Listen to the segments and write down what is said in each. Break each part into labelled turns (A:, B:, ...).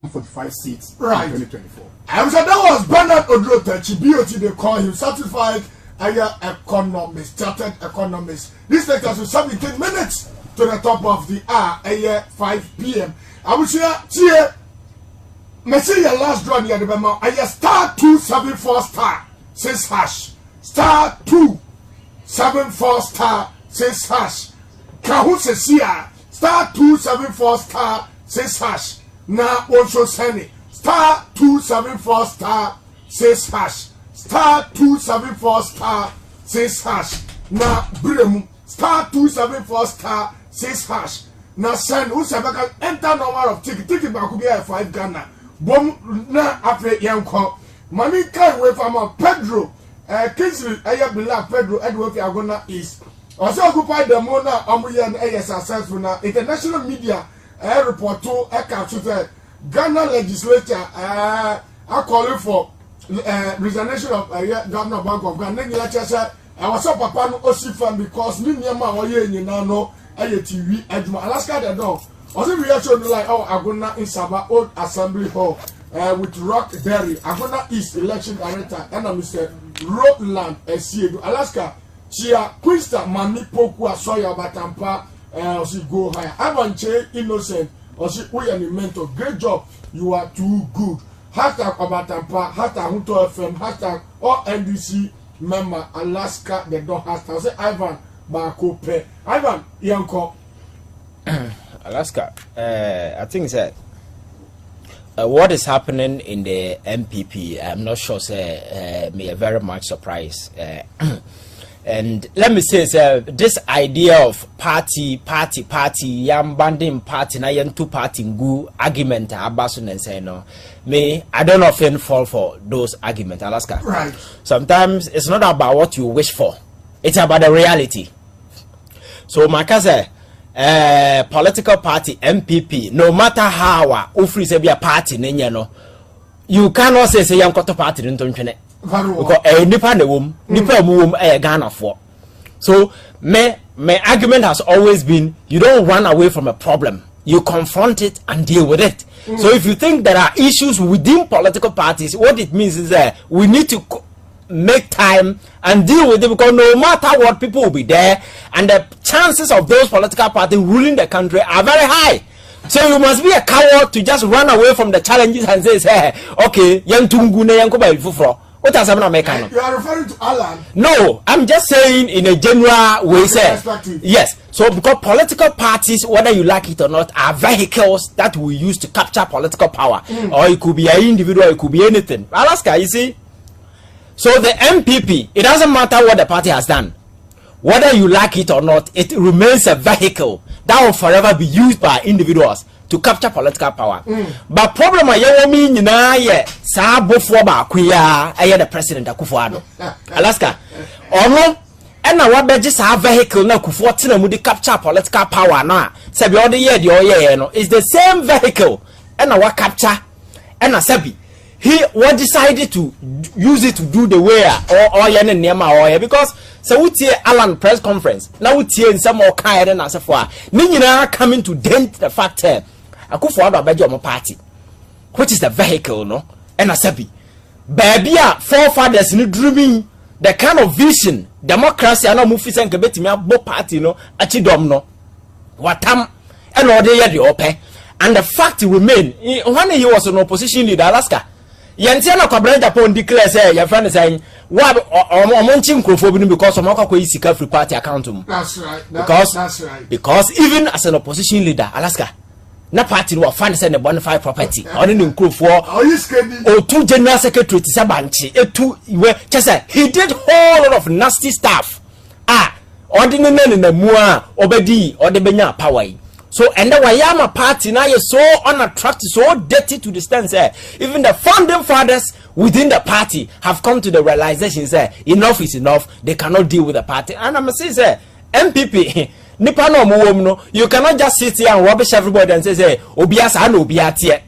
A: 45 seats
B: right.
A: in 2024.
B: I'm sure that was Bernard Odrotachi, BOT they call him, certified economist, chartered economist. This takes us to 17 minutes to the top of the hour, 5 p.m. I will say, Messi, your last draw near the Bema, star 274 star 6 hash, star 274 star 6 hash. Kahu Sesia, star 274 star 6 hash. Now also send it. Star 274 star 6 hash. Star 274 star 6 hash. Now Bremu. Star 274 star 6 hash. Now send who's ever enter number of ticket. Ticket back could be a 5 Ghana. Bom na afre yanko. Mami can wait from Pedro. Kingsley Ayabila Pedro Edward Agona is. Also occupy the Mona Amuyan A successful now. International media report to a Ghana legislature are calling for resignation of Governor Bank of Ghana. I was up upon Osifan because Ninyama or Yenano TV Alaska the dog. Also we are showing like Agona in Saba Old Assembly Hall with Rockberry Agona East election director and Mr. Roland Siedu Alaska Chia Quinsta Mami Poku Asoya Batampa she go higher. Avanche innocent or she we an mentor. Great job. You are too good. Hashtag Obatampa, hashtag Hunto FM, hashtag or NDC member Alaska the dog hashtag. Say Ivan Bakope. Ivan Yanko
C: Alaska. I think that what is happening in the MPP, I'm not sure. Say me very much surprised. And let me say, this idea of party, yam banding party, na yan two party ngu argument abasun and say no. Me, I don't often fall for those arguments, Alaska.
B: Right.
C: Sometimes it's not about what you wish for; it's about the reality. So, my cousin, political party MPP, no matter how ufri se be a party, no, you cannot say yam koto party in Tonchene. Because nipa ne wom nipa mu wom Ghana for. So my argument has always been you don't run away from a problem, you confront it and deal with it. So if you think there are issues within political parties, what it means is that we need to make time and deal with it, because no matter what, people will be there and the chances of those political parties ruling the country are very high. So you must be a coward to just run away from the challenges and say, hey, okay, what does happen American?
B: You are referring to Alan?
C: No, I'm just saying in a general way. Yes. So because political parties, whether you like it or not, are vehicles that we use to capture political power. Or it could be an individual, it could be anything. Alaska, you see. So the MPP, it doesn't matter what the party has done. Whether you like it or not, it remains a vehicle that will forever be used by individuals to capture political power. But problem I mean na sa bofo ba kuya the president Akufo-Addo. Alaska. Ono na wa beje sa vehicle na Akufo tina mu di capture political power na. Sabi all the year the oye no is the same vehicle na wa capture na sabi he what decided to use it to do the way or yen nema or because so we tie Alan press conference now we tie in some more kind na asefo ni nyina coming to dent the fact Akufo-Addo abeje omo party, which is the vehicle, no? And asabi, baby, forefathers ni dreaming the kind of vision democracy and no move and kebeti me abo party, no? Achidom no, watam and all the ope. And the fact remain when he was an opposition leader, Alaska. Yantiana Kwabena Japan declares your friend is saying what Monchim Krofobin because of Moko Sika Free Party account.
B: That's right.
C: That's right. Because even as an opposition leader, Alaska. Na party will find send a bonafide property on an improve for or two general secretary to Sabanchi. He did whole lot of nasty stuff. Ordinary in the Mua, Obedi, or the Benya Power. So, and the Wayama party now is so unattractive, so dirty to the stance. Even the founding fathers within the party have come to the realization enough is enough. They cannot deal with the party. And I'm saying, MPP. Nipa no no, you cannot just sit here and rubbish everybody and say, Obiasa no Obiatie.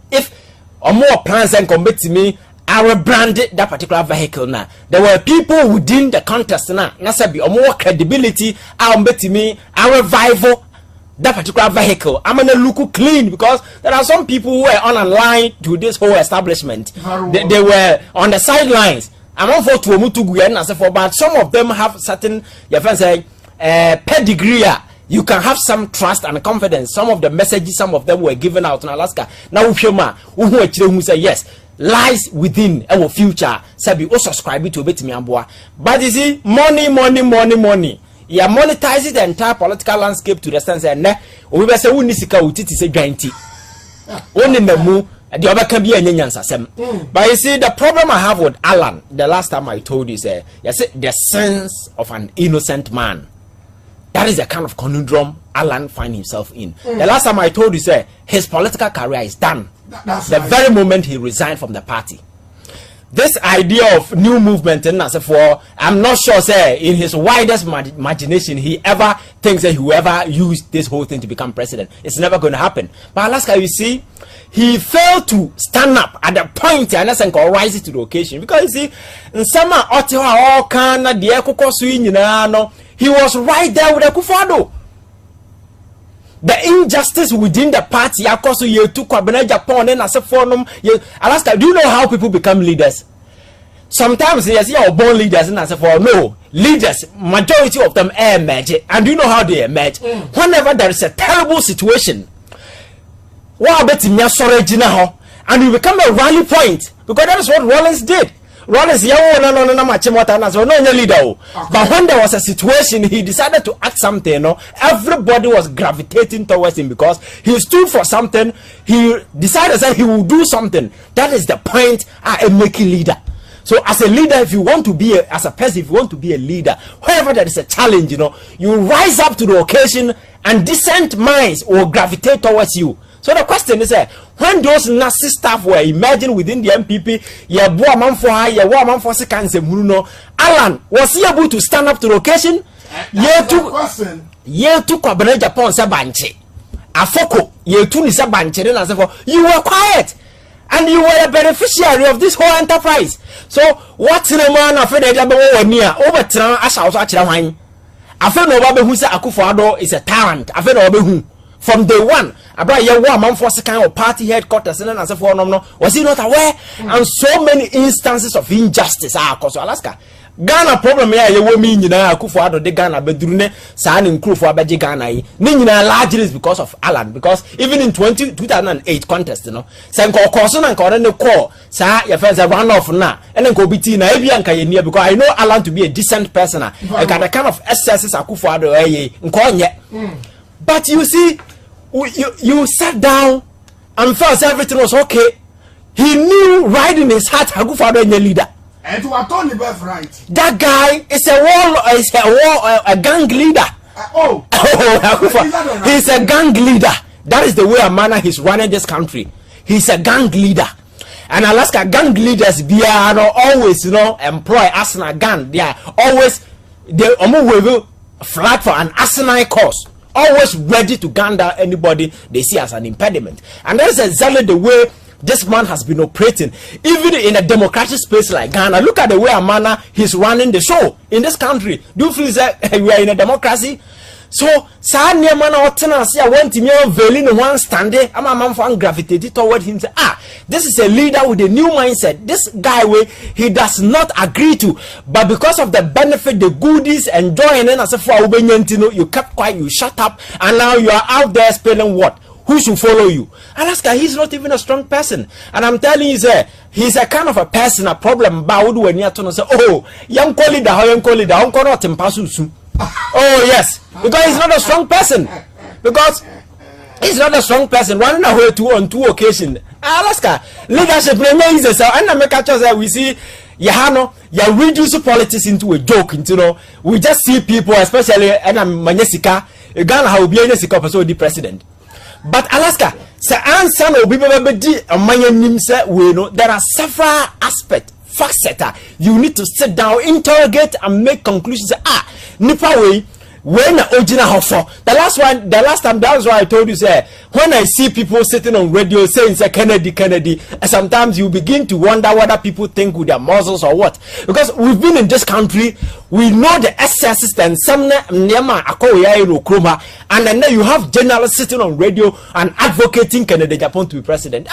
C: If more plans and commit to me, I will brand that particular vehicle now. There were people within the contest now. Nasabi or more credibility, I'll bet me, our revival that particular vehicle, I'm gonna look clean, because there are some people who were unaligned to this whole establishment. They were on the sidelines. I'm not for to Mutugu, but some of them have certain, your friends say, pedigree. You can have some trust and confidence. Some of the messages, some of them were given out in Alaska. Now, who say yes, lies within our future. Sabi, o subscribe to bit me amboa. But you see, money. You monetize the entire political landscape to the sense that we be say unisika utiti se dwanti. Only the mu the other can be a nyansasem. But you see, the problem I have with Alan, the last time I told you, say, the sense of an innocent man. That is the kind of conundrum Alan finds himself in. The last time I told you, say, his political career is done. The very moment he resigned from the party. This idea of new movement, and as for, I'm not sure, say, in his widest imagination, he ever thinks that he will ever use this whole thing to become president. It's never going to happen. But Alaska, you see, he failed to stand up at the point and rise to the occasion. Because you see, in summer, he was right there with Akufo-Addo. The injustice within the party, Alaska, do you know how people become leaders? Sometimes they are born leaders, and I say for no leaders, majority of them emerge. And do you know how they emerge? Whenever there is a terrible situation, and you become a rally point, because that is what Rollins did. Rollins, but when there was a situation, he decided to act something. Everybody was gravitating towards him because he stood for something. He decided that he will do something. That is the point. A making leader. So, as a leader, if you want to be as a person, if you want to be a leader, wherever there is a challenge, you rise up to the occasion, and decent minds will gravitate towards you. So the question is, when those nasty staff were emerging within the MPP, Alan, was he able to stand up to the occasion? You were quiet, and you were a beneficiary of this whole enterprise. So what's the man afraid Akufo-Addo is a talent. From day one, party headquarters and was he not aware? And so many instances of injustice are across Alaska. Ghana problem here, you mean Akufo-Addo de Ghana bedrune signing crew for Abaji Ghana. Largely is because of Alan, because even in 2008 contest, Sanko Corson and Corona call, sir, your friends are run off now, and then go be na near because I know Alan to be a decent person. I got a kind of excesses Akufo-Addo But you see, you sat down and felt everything was okay. He knew right in his heart Akufo-Addo is a leader.
B: And to attorney left right.
C: That guy is a gang leader. He's a gang leader. That is the way a man he's running this country. He's a gang leader. And Alaska gang leaders, they are always, employ arsenal gun. They are always flag for an arsenal cause. Always ready to gun down anybody they see as an impediment. And that's exactly the way this man has been operating, even in a democratic space like Ghana. Look at the way a man he's running the show in this country. Do you feel that we are in a democracy? So, I want to in one standing. I'm a man for gravitated toward him. Say, this is a leader with a new mindset. This guy, he does not agree to, but because of the benefit, the goodies, enjoying, and as for you kept quiet, you shut up, and now you are out there spelling what? Who should follow you? Alaska, he's not even a strong person. And I'm telling you, sir, he's a kind of a person, a problem. When you say, oh, young leader, oh, yes. Because he's not a strong person. Because he's not a strong person. Running away on two occasions. Alaska, leadership remains so. And we see, you reduce politics into a joke. We just see people, especially, and I'm Manyesika, Ghana will be a the president. But Alaska, there are several aspects, facets. You need to sit down, interrogate, and make conclusions. Nipa way, when original hofo. The last time, that was why I told you, say, when I see people sitting on radio saying, say, Kennedy, sometimes you begin to wonder whether people think with their muscles or what. Because we've been in this country, we know the excesses and some nema akoya, and then you have journalists sitting on radio and advocating Kennedy Japan to be president.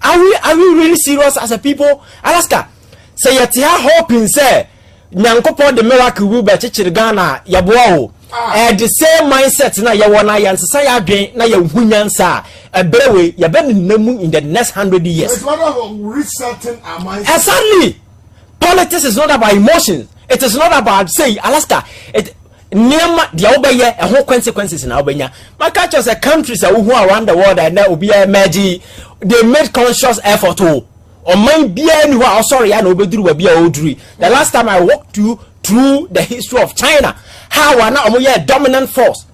C: Are we really serious as a people? Alaska, say yet hoping say Nyankopo the miracle will be Ghana Yabuao. The same mindset na ya wana yansesa ya adwen na ya hunyansa ebrewe ya ben nemu in the next 100 years.
B: It's not about resetting our mindset.
C: Exactly. Politics is not about emotions. It is not about say Alaska. It Nema the obeye a whole consequences in Albania. My cultures are countries who are around the world and will be a magic. They made conscious effort to or mind be anywhere. Sorry, I know be the last time I walked through the history of China, how are now a dominant force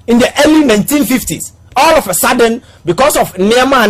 C: in the early 1950s. All of a sudden, because of Nema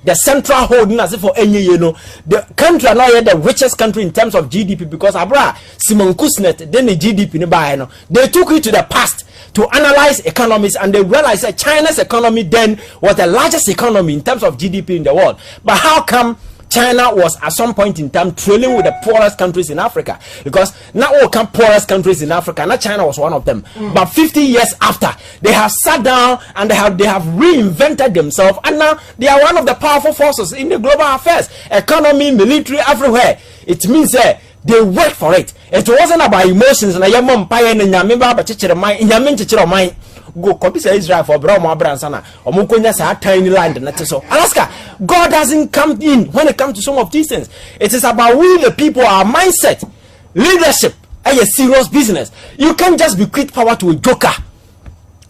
C: the central holding as if for any the country are now the richest country in terms of GDP because Abra Simon Kusnet then the GDP they took it to the past to analyze economies and they realized that China's economy then was the largest economy in terms of GDP in the world. But how come China was at some point in time trailing with the poorest countries in Africa? Because not all poorest countries in Africa, not China was one of them. But 50 years after, they have sat down and they have reinvented themselves, and now they are one of the powerful forces in the global affairs, economy, military, everywhere. It means they work for it. It wasn't about emotions. And I mom pie and Yamimba, but teacher of mine, Yamin teacher of mine. Go copy Israel for Brahma Bransana or Mukonya a tiny land and so Alaska. God doesn't come in when it comes to some of these things. It is about we the people, our mindset, leadership, and a serious business. You can't just bequeath power to a joker.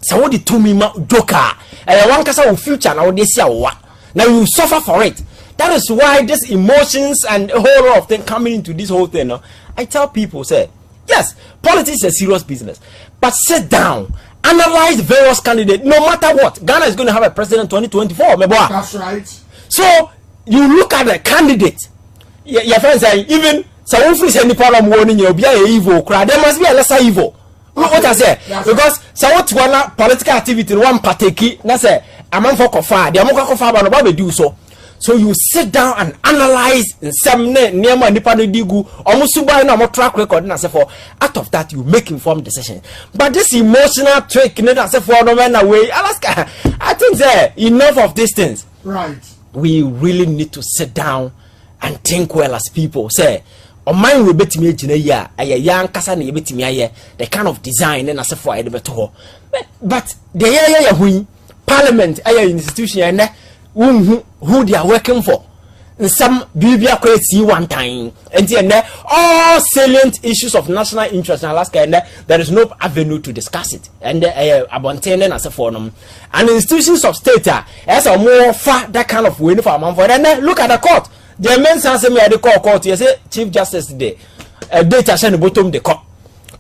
C: So what the two me joker and one case of future now they say what now you suffer for it. That is why this emotions and a whole lot of things coming into this whole thing. I tell people, say, yes, politics is a serious business, but sit down. Analyze various candidates, no matter what. Ghana is going to have a president 2024.
B: That's right.
C: So you look at the candidate. Your friends say even so if you say any problem warning you be a evil crowd, there must be a lesser evil. What I say? Because so what one political activity one partake na say among for kofa, the among kofa ba no ba do so. So you sit down and analyze in some near nipa no digu almost buy no track record na say for out of that you make informed decisions. But this emotional trick na say for no man away Alaska, I think there enough of these things.
B: Right.
C: We really need to sit down and think well as people. Say o man we betimi agina ya aya nkasa na betimi aye the kind of design na say for ede beto. But the ya hu parliament aya institution na who they are working for. Some BBA creates one time, and then all salient issues of national interest in Alaska, and there is no avenue to discuss it. And about 10 as a forum, and institutions of state as a more far that kind of win for a month. And then look at the court. The men say me at the court. You say Chief Justice today, data send the bottom the court.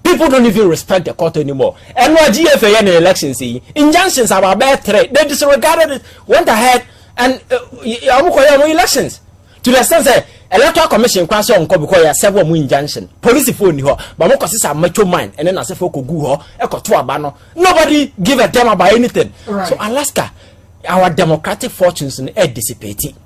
C: People don't even respect the court anymore. And what GFA in the elections, injunctions are about bad threat. They disregarded it, went ahead. And elections to the sense that electoral commission kwase on ko because ya several mu injunction police phone ni ho but mo kwase macho mind and then as if ko gu ho e ko to aba no nobody give a damn about anything. Right. So Alaska, our democratic fortunes are dissipating.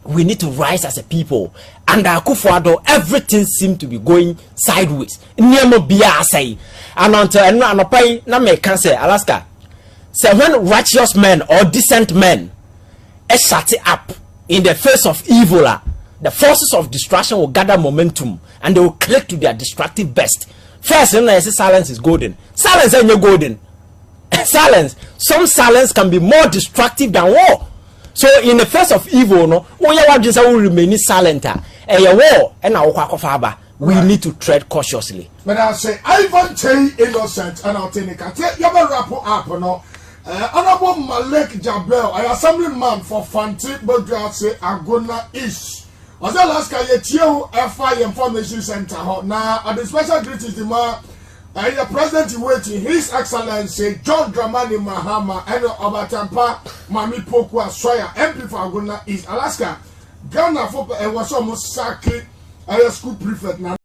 C: We need to rise as a people. And Akufo-Addo, everything seems to be going sideways. Niemo bia say and until anopai na me can say Alaska, say when righteous men or decent men shut it up in the face of evil, the forces of destruction will gather momentum and they will click to their destructive best. First, I say silence is golden. Silence ain't golden. Silence. Some silence can be more destructive than war. So in the face of evil, no, will remain silent. A war and our we need to tread cautiously.
B: But I say Ivan Che innocent and I'll take it. You have a rapport up or no? Honorable Malek Jabel, I assemblyman for Fanti Bodra say Agona East. Was the last guy FI Information Center now at the special greetings the president waiting His Excellency John Dramani Mahama and Obatampa Mami Pokwa Soya MP for Agona East Alaska. Ghana for was almost Saki school prefect now.